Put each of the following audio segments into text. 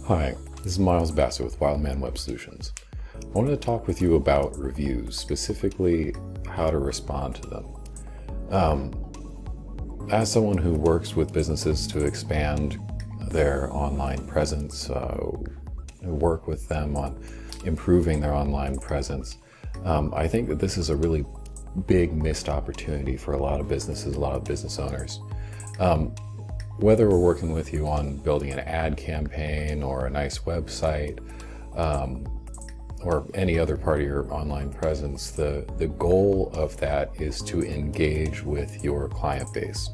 Hi, this is Miles Bassett with Wildman Web Solutions. I wanted to talk with you about reviews, specifically how to respond to them. As someone who works with businesses to expand their online presence, work with them on improving their online presence, I think that this is a really big missed opportunity for a lot of businesses, a lot of business owners. Whether we're working with you on building an ad campaign or a nice website, or any other part of your online presence, the goal of that is to engage with your client base.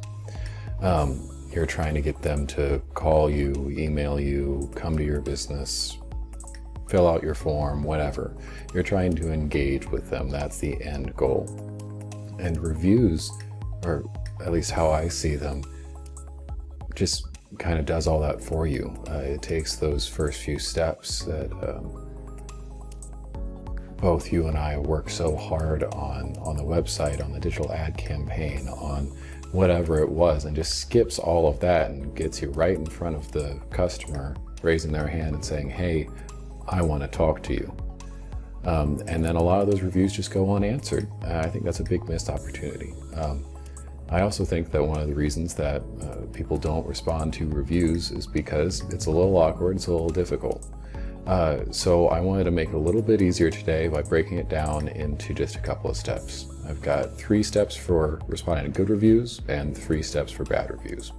You're trying to get them to call you, email you, come to your business, fill out your form, whatever. You're trying to engage with them. That's the end goal. And reviews, or at least how I see them, just kind of does all that for you. It takes those first few steps that both you and I work so hard on the website, on the digital ad campaign, on whatever it was, and just skips all of that and gets you right in front of the customer, raising their hand and saying, hey, I want to talk to you. And then a lot of those reviews just go unanswered. I think that's a big missed opportunity. I also think that one of the reasons that people don't respond to reviews is because it's a little awkward, it's a little difficult. So I wanted to make it a little bit easier today by breaking it down into just a couple of steps. I've got 3 steps for responding to good reviews and 3 steps for bad reviews.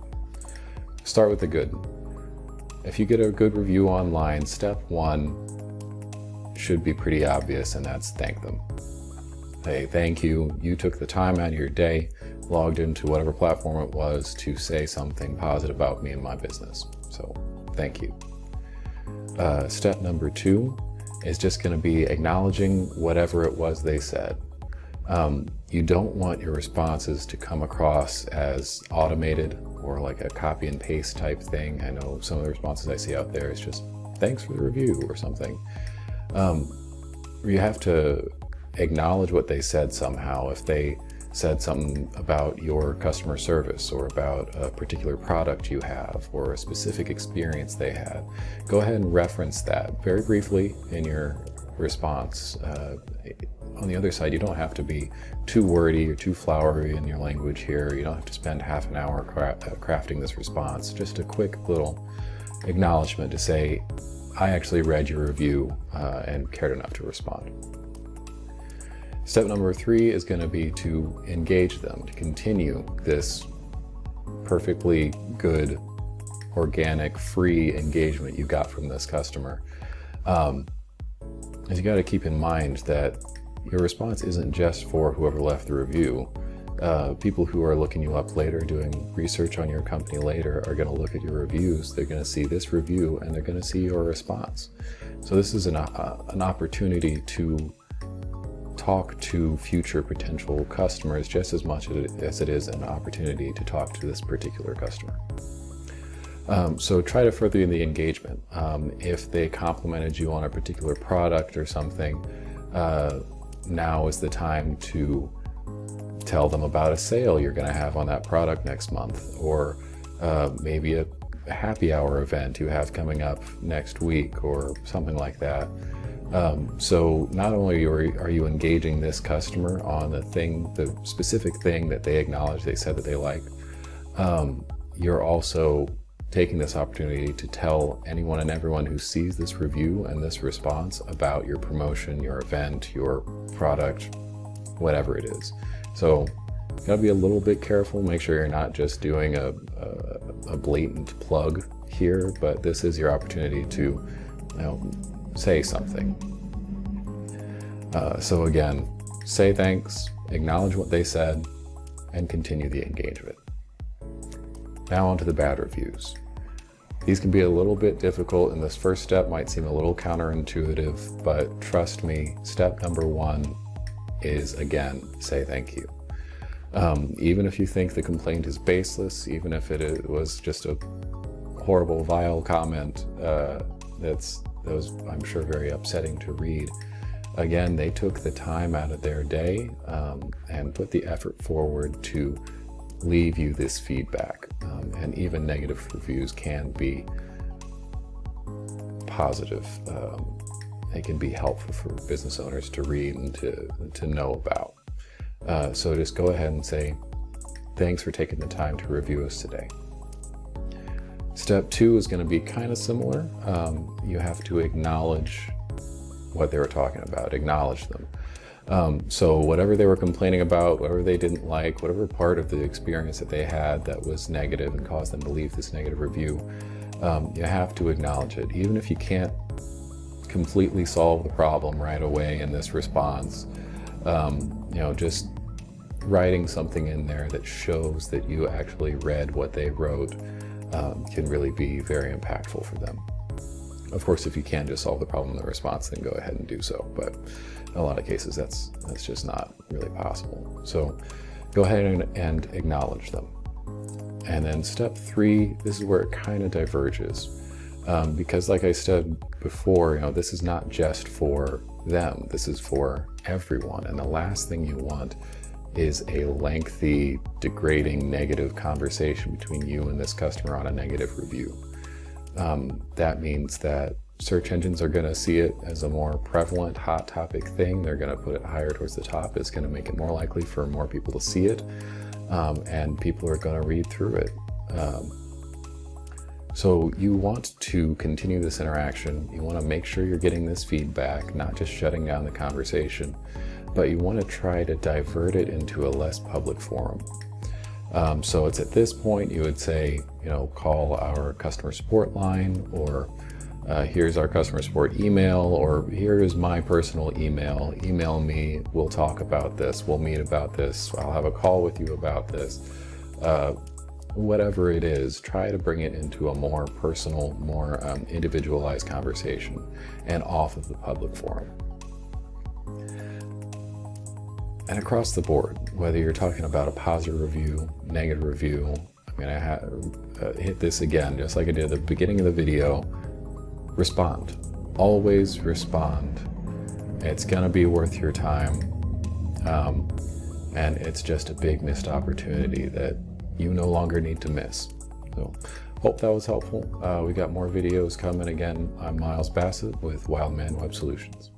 Start with the good. If you get a good review online, step 1 should be pretty obvious, and that's thank them. Hey, thank you. You took the time out of your day, logged into whatever platform it was to say something positive about me and my business. So thank you. Step number 2 is just going to be acknowledging whatever it was they said. You don't want your responses to come across as automated or like a copy and paste type thing. I know some of the responses I see out there is just thanks for the review or something. You have to acknowledge what they said somehow. If they said something about your customer service or about a particular product you have or a specific experience they had, go ahead and reference that very briefly in your response. On the other side, you don't have to be too wordy or too flowery in your language here. You don't have to spend half an hour crafting this response. Just a quick little acknowledgement to say, I actually read your review and cared enough to respond. Step number 3 is going to be to engage them, to continue this perfectly good, organic, free engagement you got from this customer. You got to keep in mind that your response isn't just for whoever left the review. People who are looking you up later, doing research on your company later, are going to look at your reviews. They're going to see this review and they're going to see your response. So this is an opportunity to talk to future potential customers just as much as it is an opportunity to talk to this particular customer. So try to further the engagement. If they complimented you on a particular product or something, now is the time to tell them about a sale you're going to have on that product next month, or maybe a happy hour event you have coming up next week or something like that. So not only are you engaging this customer on the specific thing that they acknowledge, they said that they like, you're also taking this opportunity to tell anyone and everyone who sees this review and this response about your promotion, your event, your product, whatever it is. So you gotta be a little bit careful, make sure you're not just doing a blatant plug here, but this is your opportunity to, say something. So again, say thanks, acknowledge what they said, and continue the engagement. Now on to the bad reviews. These can be a little bit difficult, and this first step might seem a little counterintuitive, but trust me, step number 1 is, again, say thank you. Even if you think the complaint is baseless, even if it was just a horrible, vile comment, that was, I'm sure, very upsetting to read. Again, they took the time out of their day and put the effort forward to leave you this feedback. And even negative reviews can be positive. They can be helpful for business owners to read and to know about. So just go ahead and say, thanks for taking the time to review us today. Step 2 is going to be kind of similar. You have to acknowledge what they were talking about, acknowledge them. So whatever they were complaining about, whatever they didn't like, whatever part of the experience that they had that was negative and caused them to leave this negative review, you have to acknowledge it. Even if you can't completely solve the problem right away in this response, just writing something in there that shows that you actually read what they wrote can really be very impactful for them. Of course, if you can just solve the problem in the response, then go ahead and do so. But in a lot of cases, that's just not really possible. So go ahead and acknowledge them. And then step 3, this is where it kind of diverges. Because like I said before, this is not just for them. This is for everyone. And the last thing you want is a lengthy, degrading, negative conversation between you and this customer on a negative review. That means that search engines are going to see it as a more prevalent, hot topic thing. They're going to put it higher towards the top. It's going to make it more likely for more people to see it, and people are going to read through it. So you want to continue this interaction. You want to make sure you're getting this feedback, not just shutting down the conversation, but you want to try to divert it into a less public forum. So it's at this point you would say, call our customer support line, or here's our customer support email, or here is my personal email. Email me, we'll talk about this, we'll meet about this, I'll have a call with you about this. Whatever it is, try to bring it into a more personal, more individualized conversation and off of the public forum. And across the board, whether you're talking about a positive review, negative review, I hit this again, just like I did at the beginning of the video, respond. Always respond. It's gonna be worth your time. And it's just a big missed opportunity that you no longer need to miss. So hope that was helpful. We got more videos coming. Again, I'm Miles Bassett with Wildman Web Solutions.